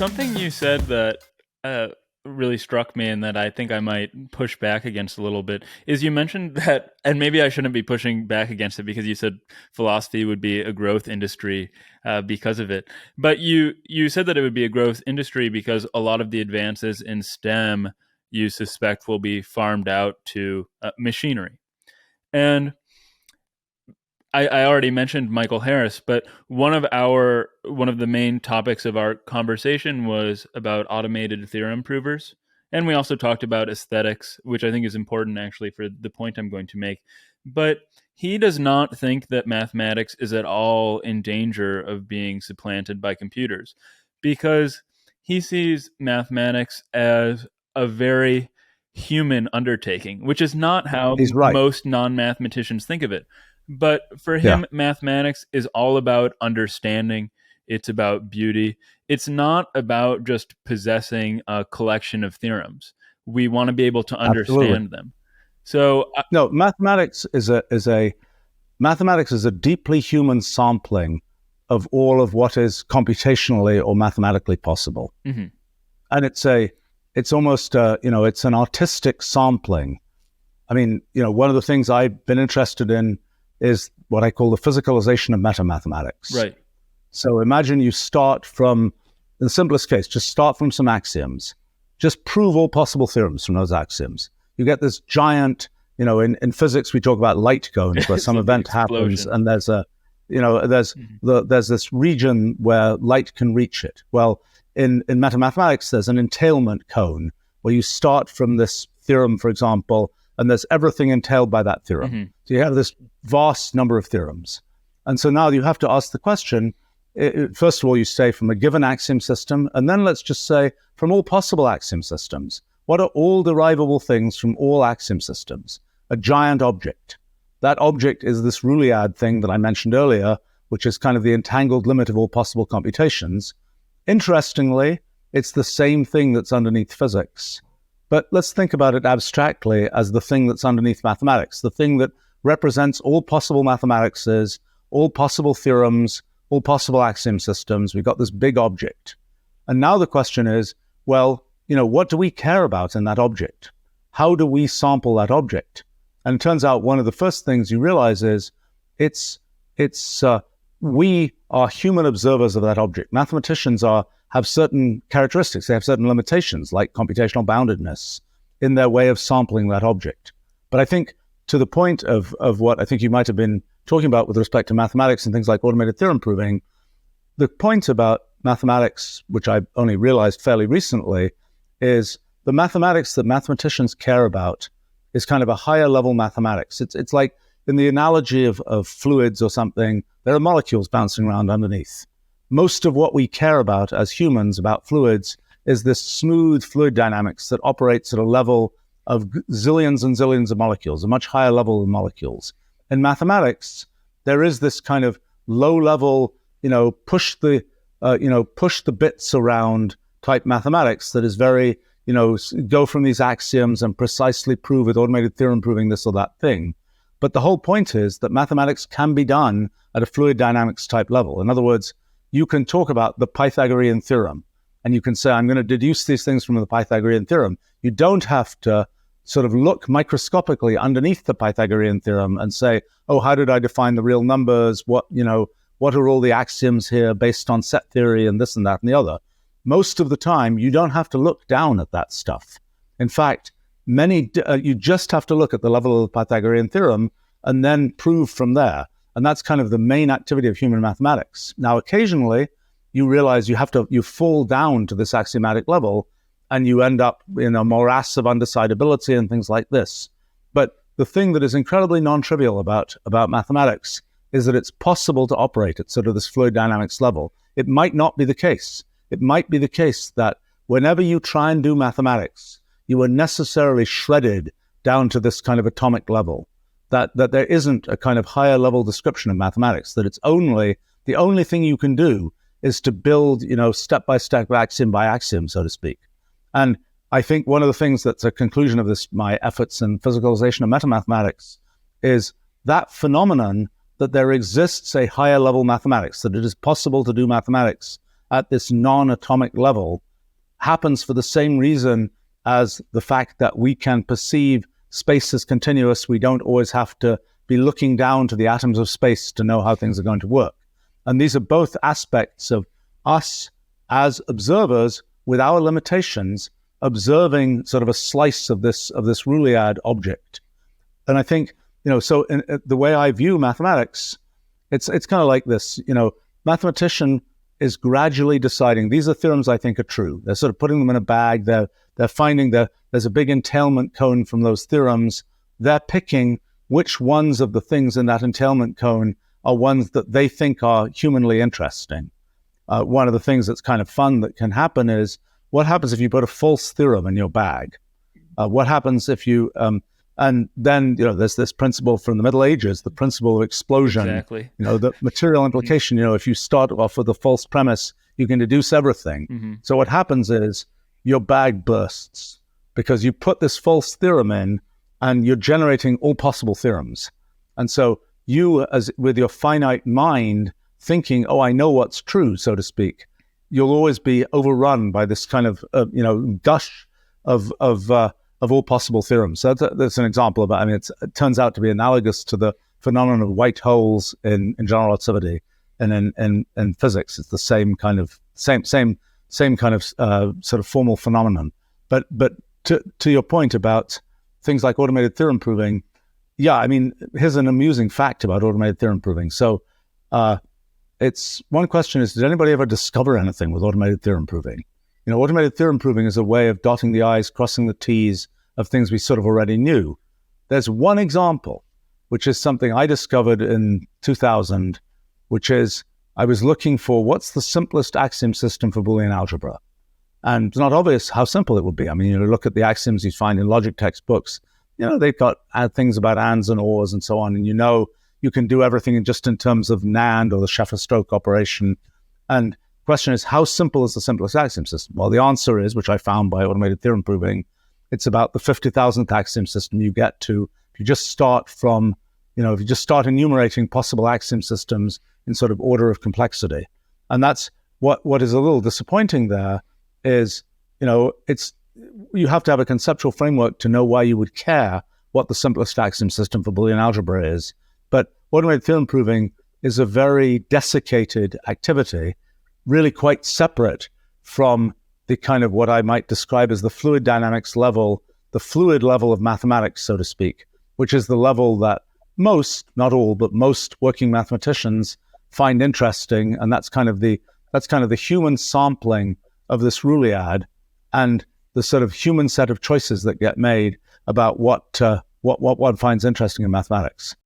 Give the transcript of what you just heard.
Something you said that really struck me and that I think I might push back against a little bit is you mentioned that, and maybe I shouldn't be pushing back against it because you said philosophy would be a growth industry because of it. But you said that it would be a growth industry because a lot of the advances in STEM you suspect will be farmed out to machinery. And I already mentioned Michael Harris, but one of the main topics of our conversation was about automated theorem provers. And we also talked about aesthetics, which I think is important actually for the point I'm going to make. But he does not think that mathematics is at all in danger of being supplanted by computers because he sees mathematics as a very human undertaking, which is not how He's right. most non-mathematicians think of it. But for him, mathematics is all about understanding. It's about beauty. It's not about just possessing a collection of theorems. We want to be able to understand them. So no, mathematics is a deeply human sampling of all of what is computationally or mathematically possible. Mm-hmm. And it's almost it's an artistic sampling. I mean, one of the things I've been interested in is what I call the physicalization of metamathematics. Right. So imagine you start from, in the simplest case, just start from some axioms. Just prove all possible theorems from those axioms. You get this giant, in physics we talk about light cones where some event happens and there's there's this region where light can reach it. Well, in metamathematics there's an entailment cone where you start from this theorem, for example, and there's everything entailed by that theorem. Mm-hmm. So you have this vast number of theorems. And so now you have to ask the question, first of all, you say from a given axiom system, and then let's just say from all possible axiom systems. What are all derivable things from all axiom systems? A giant object. That object is this Rulliad thing that I mentioned earlier, which is kind of the entangled limit of all possible computations. Interestingly, it's the same thing that's underneath physics. But let's think about it abstractly as the thing that's underneath mathematics, the thing that represents all possible mathematics, all possible theorems, all possible axiom systems. We've got this big object. And now the question is, well, what do we care about in that object? How do we sample that object? And it turns out one of the first things you realize is we are human observers of that object. Mathematicians have certain characteristics. They have certain limitations, like computational boundedness, in their way of sampling that object. But I think to the point of what I think you might have been talking about with respect to mathematics and things like automated theorem proving, the point about mathematics, which I only realized fairly recently, is the mathematics that mathematicians care about is kind of a higher level mathematics. It's like in the analogy of fluids or something, there are molecules bouncing around underneath. Most of what we care about as humans about fluids is this smooth fluid dynamics that operates at a level of zillions and zillions of molecules, a much higher level of molecules. In mathematics, there is this kind of low level, push the bits around type mathematics that is very, go from these axioms and precisely prove with automated theorem proving this or that thing. But the whole point is that mathematics can be done at a fluid dynamics type level. In other words, you can talk about the Pythagorean theorem, and you can say, I'm going to deduce these things from the Pythagorean theorem. You don't have to sort of look microscopically underneath the Pythagorean theorem and say, oh, how did I define the real numbers? What are all the axioms here based on set theory and this and that and the other? Most of the time, you don't have to look down at that stuff. In fact, you just have to look at the level of the Pythagorean theorem and then prove from there. And that's kind of the main activity of human mathematics. Now, occasionally, you realize you fall down to this axiomatic level and you end up in a morass of undecidability and things like this. But the thing that is incredibly non-trivial about mathematics is that it's possible to operate at sort of this fluid dynamics level. It might not be the case. It might be the case that whenever you try and do mathematics, you are necessarily shredded down to this kind of atomic level. That there isn't a kind of higher level description of mathematics, that the only thing you can do is to build, step by step, axiom by axiom, so to speak. And I think one of the things that's a conclusion of my efforts in physicalization of metamathematics is that phenomenon that there exists a higher level mathematics, that it is possible to do mathematics at this non-atomic level happens for the same reason as the fact that we can perceive space as continuous. We don't always have to be looking down to the atoms of space to know how things are going to work. And these are both aspects of us as observers with our limitations, observing sort of a slice of this Rulliad object. And I think, so in the way I view mathematics, it's kind of like this, mathematician is gradually deciding, these are theorems I think are true. They're sort of putting them in a bag. They're finding that there's a big entailment cone from those theorems. They're picking which ones of the things in that entailment cone are ones that they think are humanly interesting. One of the things that's kind of fun that can happen is, what happens if you put a false theorem in your bag? What happens if you, and then, there's this principle from the Middle Ages, the principle of explosion. Exactly. The material implication, if you start off with a false premise, you can deduce everything. Mm-hmm. So what happens is your bag bursts because you put this false theorem in and you're generating all possible theorems. And so you, as with your finite mind, thinking, oh, I know what's true, so to speak, you'll always be overrun by this kind of, gush of all possible theorems. So that's an example of it. It turns out to be analogous to the phenomenon of white holes in general relativity and in physics. It's the same kind of sort of formal phenomenon. But to your point about things like automated theorem proving, here's an amusing fact about automated theorem proving. So it's one question is, did anybody ever discover anything with automated theorem proving? Automated theorem proving is a way of dotting the I's, crossing the T's of things we sort of already knew. There's one example, which is something I discovered in 2000, which is I was looking for what's the simplest axiom system for Boolean algebra. And it's not obvious how simple it would be. You look at the axioms you find in logic textbooks, they've got things about ands and ors and so on, and you can do everything just in terms of NAND or the Sheffer-Stroke operation. And the question is, how simple is the simplest axiom system? Well, the answer is, which I found by automated theorem proving, it's about the 50,000th axiom system you get to. If you just start from, if you just start enumerating possible axiom systems in sort of order of complexity. And that's what is a little disappointing there is, you have to have a conceptual framework to know why you would care what the simplest axiom system for Boolean algebra is. But automated theorem proving is a very desiccated activity, really quite separate from the kind of what I might describe as the fluid dynamics level, the fluid level of mathematics, so to speak, which is the level that most, not all, but most working mathematicians find interesting. And that's kind of the human sampling of this Rulliad and the sort of human set of choices that get made about what one finds interesting in mathematics.